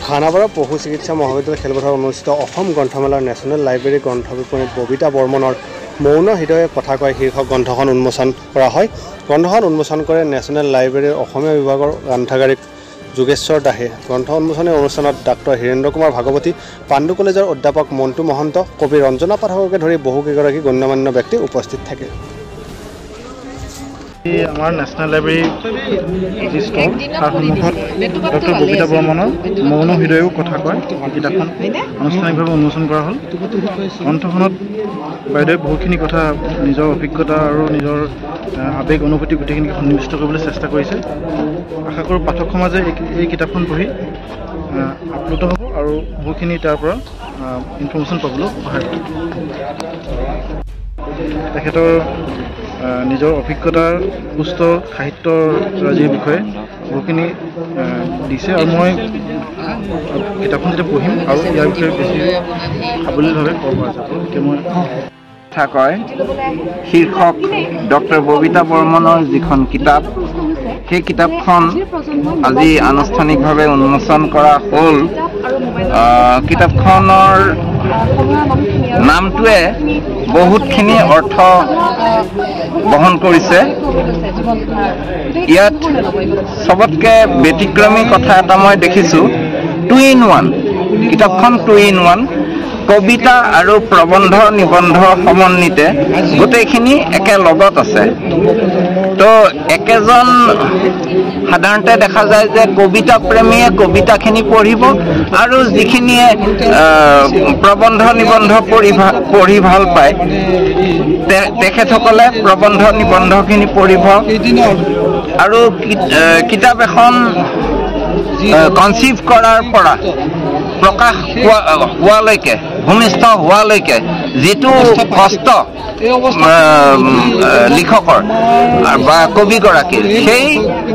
খানাপাৰা পশু চিকিৎসা মহাবিদ্যালয় খেলপথাৰত অনুষ্ঠিত অসম গ্ৰন্থমেলাৰ নেশ্যনেল লাইব্ৰেৰী গ্ৰন্থ বিপণীত ববিতা বৰ্মনৰ মৌন হৃদয়ে কথা কয় শীৰ্ষক গ্ৰন্থখন উন্মোচন কৰা হয়। গ্ৰন্থখন উন্মোচন কৰে নেশ্যনেল লাইব্ৰেৰীৰ অসমীয়া বিভাগৰ গ্ৰন্থাগাৰিক যোগেশ্বৰ দাসে। গ্ৰন্থ উন্মোচনী অনুষ্ঠানত ডাক্তৰ হীৰেন্দ্ৰ কুমাৰ ভাগৱতী, পাণ্ডু কলেজৰ অধ্যাপক মণ্টু মহন্ত, কবি ৰঞ্জনা পাঠককে ধৰি বহুকেইগৰাকী গণ্যমান্য ব্যক্তি উপস্থিত থাকে। আমাৰ নেশ্যনেল লাইব্ৰেৰী যি ষ্টল তাৰ সন্মুখত ডক্টৰ ববিতা বৰ্মনৰ মৌন হৃদয়েও কথা কয় কিতাপখন আনুষ্ঠানিকভাৱে উন্মোচন কৰা হ'ল। গ্ৰন্থখনত বাইদেৱে বহুখিনি কথা নিজৰ অভিজ্ঞতা আৰু নিজৰ আৱেগ অনুভূতি গোটেইখিনি সন্নিৱিষ্ট কৰিবলৈ চেষ্টা কৰিছে। আশা কৰোঁ পাঠক সমাজে এই কিতাপখন পঢ়ি আপ্লুত হ'ব আৰু বহুখিনি তাৰ পৰা ইনফৰ্মেশ্যন পাবলৈ সহায় হ'ব। তেখেতৰ নিজৰ অভিজ্ঞতাৰ সুস্থ সাহিত্যৰাজিৰ বিষয়ে বহুখিনি দিছে আৰু মই কিতাপখন যেতিয়া পঢ়িম আৰু ইয়াৰ বিষয়ে বেছি সাৱলীলভাৱে ক'ব পৰা যাব। এতিয়া মই কথা কয় শীৰ্ষক ডক্টৰ ববিতা বৰ্মনৰ যিখন কিতাপ, সেই কিতাপখন আজি আনুষ্ঠানিকভাৱে উন্মোচন কৰা হ'ল। কিতাপখনৰ নামটোৱে বহুতখিনি অৰ্থ বহন কৰিছে। ইয়াত চবতকৈ ব্যতিক্ৰমী কথা এটা মই দেখিছোঁ, 2 in 1 কিতাপখন 2 in 1 কবিতা আৰু প্ৰবন্ধ নিবন্ধ সমন্বিতে গোটেইখিনি একে লগত আছে। তো একেজন সাধাৰণতে দেখা যায় যে কবিতা প্ৰেমীয়ে কবিতাখিনি পঢ়িব আৰু যিখিনিয়ে প্ৰবন্ধ নিবন্ধ পঢ়ি ভাল পায় তেখেতসকলে প্ৰবন্ধ নিবন্ধখিনি পঢ়িব আৰু কিতাপ এখন কনচিভ কৰাৰ পৰা প্ৰকাশ হোৱালৈকে ভূমিষ্ঠ হোৱালৈকে যিটো কষ্ট লিখকৰ বা কবিগৰাকীৰ, সেই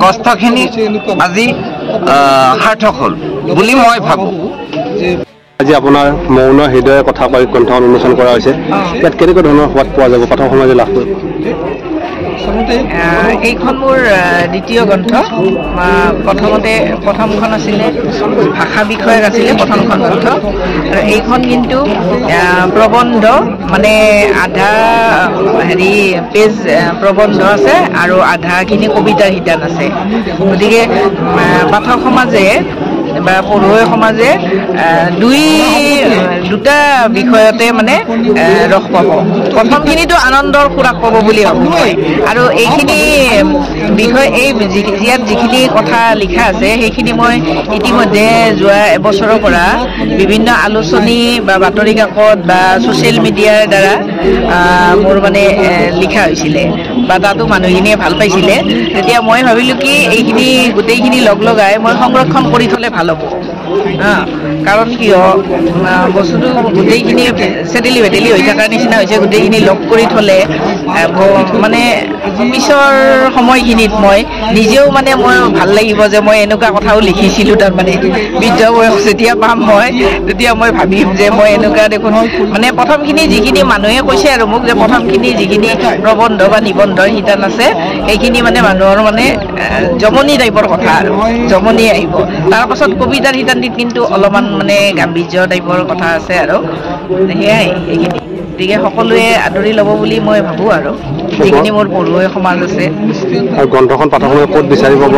কষ্টখিনি আজি সাৰ্থক হ'ল বুলি মই ভাবোঁ। আজি আপোনাৰ মৌন হৃদয়ে কথা কয় গ্ৰন্থখন উন্মোচন কৰা হৈছে। ইয়াত কেনেকুৱা ধৰণৰ সোৱাদ পোৱা যাব পাঠক সমাজে লাভ কৰিব? এইখন মোৰ দ্বিতীয় গ্ৰন্থ। প্ৰথমখন আছিলে ভাষা বিষয়ক আছিলে প্ৰথমখন গ্ৰন্থ, আৰু এইখন কিন্তু প্ৰবন্ধ, মানে আধা পেজ প্ৰবন্ধ আছে আৰু আধাখিনি কবিতাৰ শিতান আছে। গতিকে পাঠক সমাজে বা পঢ়ুৱৈ সমাজে দুটা বিষয়তে মানে ৰস পাব। প্ৰথমখিনিতো আনন্দৰ খোৰাক পাব বুলি ভাবোঁ মই, আৰু এইখিনি বিষয় ইয়াত যিখিনি কথা লিখা আছে সেইখিনি মই ইতিমধ্যে যোৱা এবছৰৰ পৰা বিভিন্ন আলোচনী বা বাতৰি কাকত বা ছ'চিয়েল মিডিয়াৰ দ্বাৰা মোৰ মানে লিখা হৈছিলে বা তাতো মানুহখিনিয়ে ভাল পাইছিলে। তেতিয়া মই ভাবিলোঁ কি এইখিনি গোটেইখিনি লগাই মই সংৰক্ষণ কৰি থ'লে ভাল হ'ব। কাৰণ কিয় বস্তুটো গোটেইখিনি চেটেলি ভেটেলি হৈ থকাৰ নিচিনা হৈছে। গোটেইখিনি লগ কৰি থ'লে মানে পিছৰ সময়খিনিত মই নিজেও মানে মই ভাল লাগিব যে মই এনেকুৱা কথাও লিখিছিলোঁ। তাৰমানে বৃদ্ধ বয়স যেতিয়া পাম মই, তেতিয়া মই ভাবিম যে মই এনেকুৱা দেখোন মানে প্ৰথমখিনি যিখিনি মানুহে কৈছে আৰু মোক যে প্ৰথমখিনি যিখিনি প্ৰবন্ধ বা নিবন্ধৰ শিতান আছে সেইখিনি মানে মানুহৰ মানে জমনি টাইপৰ কথা আৰু জমনি আহিব। তাৰপাছত কবিতাৰ শিতানটিত কিন্তু অলপমান মানে গাম্ভীৰ্য টাইপৰ কথা আছে আৰু সেয়াই এইখিনি। গতিকে সকলোৱে আদৰি ল'ব বুলি মই ভাবোঁ আৰু যিখিনি মোৰ পঢ়ুৱৈ সমাজ আছে। আৰু গ্ৰন্থখন পাঠকসকলে ক'ত বিচাৰি পাব?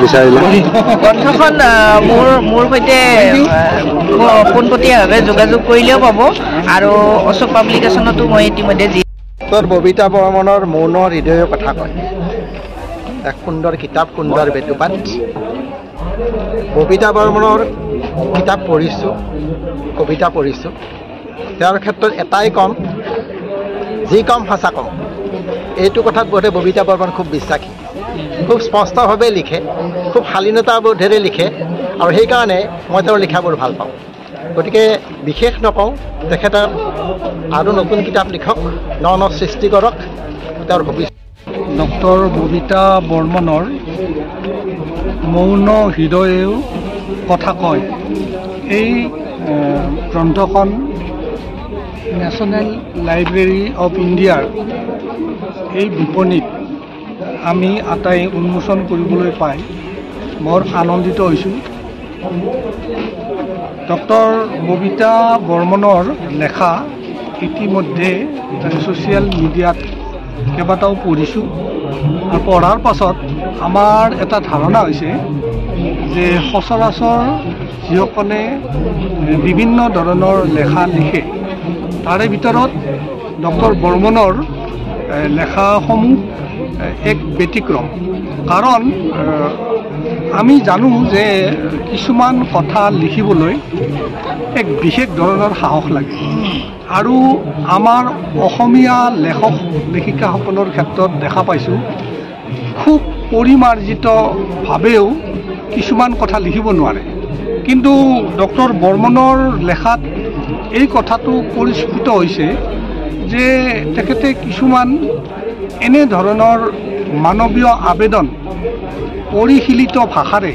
বিচাৰিলে গ্ৰন্থখন মোৰ সৈতে পোনপটীয়াভাৱে যোগাযোগ কৰিলেও পাব, আৰু অশোক পাব্লিকেশ্যনতো মই ইতিমধ্যে ববিতা বৰ্মনৰ মৌন হৃদয়ে কথা কয়। এক সুন্দৰ কিতাপ, সুন্দৰ বেটুপাত। ববিতা বৰ্মনৰ কিতাপ পঢ়িছোঁ, কবিতা পঢ়িছোঁ। তেওঁৰ ক্ষেত্ৰত এটাই কম, যি কম সঁচা কম। এইটো কথাত বোধে ববিতা বৰ্মন খুব বিশ্বাসী, খুব স্পষ্টভাৱে লিখে, খুব শালীনতাবোধেৰে লিখে, আৰু সেইকাৰণে মই তেওঁৰ লিখাবোৰ ভাল পাওঁ। গতিকে বিশেষ নকওঁ, তেখেতৰ আৰু নতুন কিতাপ লিখক, ন সৃষ্টি কৰক, তেওঁৰ ভৱিষ্যত। ডক্টৰ ববিতা বৰ্মনৰ মৌন হৃদয়েও কথা কয়। এই গ্ৰন্থখন নেশ্যনেল লাইব্ৰেৰী অফ ইণ্ডিয়াৰ এই বিপণীত আমি আটাই উন্মোচন কৰিবলৈ পাই বৰ আনন্দিত হৈছোঁ। ডক্টৰ ববিতা বৰ্মনৰ লেখা ইতিমধ্যে ছ'চিয়েল মিডিয়াত কেইবাটাও পঢ়িছোঁ আৰু পঢ়াৰ পাছত আমাৰ এটা ধাৰণা হৈছে যে সচৰাচৰ যিসকলে বিভিন্ন ধৰণৰ লেখা লিখে তাৰে ভিতৰত ডক্টৰ বৰ্মনৰ লেখাসমূহ এক ব্যতিক্ৰম কাৰণ আমি জানো যে কিছুমান কথা লিখিবলৈ এক বিশেষ ধৰণৰ সাহস লাগে আৰু আমাৰ অসমীয়া লেখক লেখিকাসকলৰ ক্ষেত্ৰত দেখা পাইছোঁ খুব পৰিমাৰ্জিতভাৱেও কিছুমান কথা লিখিব নোৱাৰে কিন্তু ডক্টৰ বৰ্মনৰ লেখাত এই কথাটো পৰিস্ফুট হৈছে যে তেখেতে কিছুমান এনে ধৰণৰ মানৱীয় আবেদন পৰিশীলিত ভাষাৰে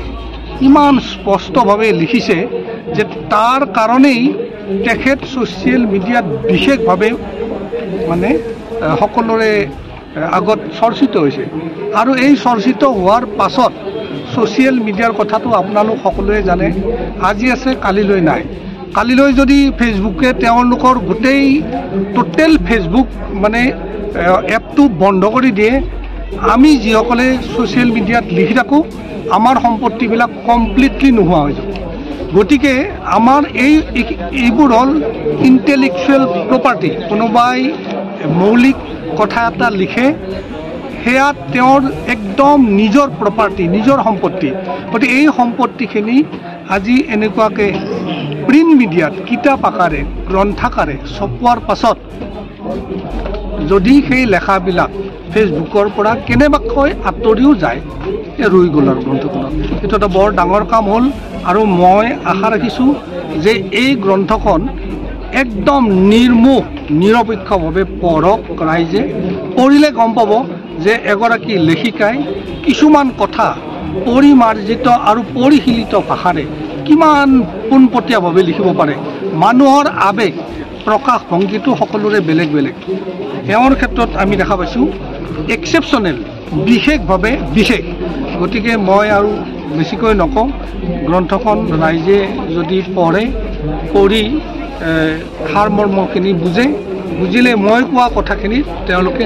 ইমান স্পষ্টভাৱে লিখিছে যে তাৰ কাৰণেই তেখেত ছ'চিয়েল মিডিয়াত বিশেষভাৱে মানে সকলোৰে আগত চৰ্চিত হৈছে আৰু এই চৰ্চিত হোৱাৰ পাছত ছ'চিয়েল মিডিয়াৰ কথাটো আপোনালোক সকলোৱে জানে আজি আছে কালিলৈ নাই কালিলৈ যদি ফেচবুকে তেওঁলোকৰ গোটেই টোটেল ফেচবুক মানে এপটো বন্ধ কৰি দিয়ে আমি যিসকলে ছ'চিয়েল মিডিয়াত লিখি থাকোঁ আমাৰ সম্পত্তিবিলাক কমপ্লিটলি নোহোৱা হৈ যাব গতিকে আমাৰ এইবোৰ হ'ল ইণ্টেলেকচুৱেল প্ৰপাৰ্টি কোনোবাই মৌলিক কথা এটা লিখে সেয়া তেওঁৰ একদম নিজৰ প্ৰপাৰ্টি নিজৰ সম্পত্তি গতিকে এই সম্পত্তিখিনি আজি এনেকুৱাকৈ প্ৰিণ্ট মিডিয়াত কিতাপ আকাৰে গ্ৰন্থাকাৰে ছপোৱাৰ পাছত যদি সেই লেখাবিলাক ফেচবুকৰ পৰা কেনেবাকৈ আঁতৰিও যায় ৰৈ গ'ল আৰু গ্ৰন্থখনত এইটো এটা বৰ ডাঙৰ কাম হ'ল আৰু মই আশা ৰাখিছোঁ যে এই গ্ৰন্থখন একদম নিৰ্মোহ নিৰপেক্ষভাৱে পঢ়ক ৰাইজে পঢ়িলে গম পাব যে এগৰাকী লেখিকাই কিছুমান কথা পৰিমাৰ্জিত আৰু পৰিশীলিত ভাষাৰে কিমান পোনপটীয়াভাৱে লিখিব পাৰে মানুহৰ আৱেগ প্ৰকাশ ভংগীটো সকলোৰে বেলেগ বেলেগ তেওঁৰ ক্ষেত্ৰত আমি দেখা পাইছোঁ এক্সেপশ্যনেল বিশেষভাৱে বিশেষ গতিকে মই আৰু বেছিকৈ নকওঁ গ্ৰন্থখন ৰাইজে যদি পঢ়ে পঢ়ি সাৰমৰ্মখিনি বুজিলে মই কোৱা কথাখিনি তেওঁলোকে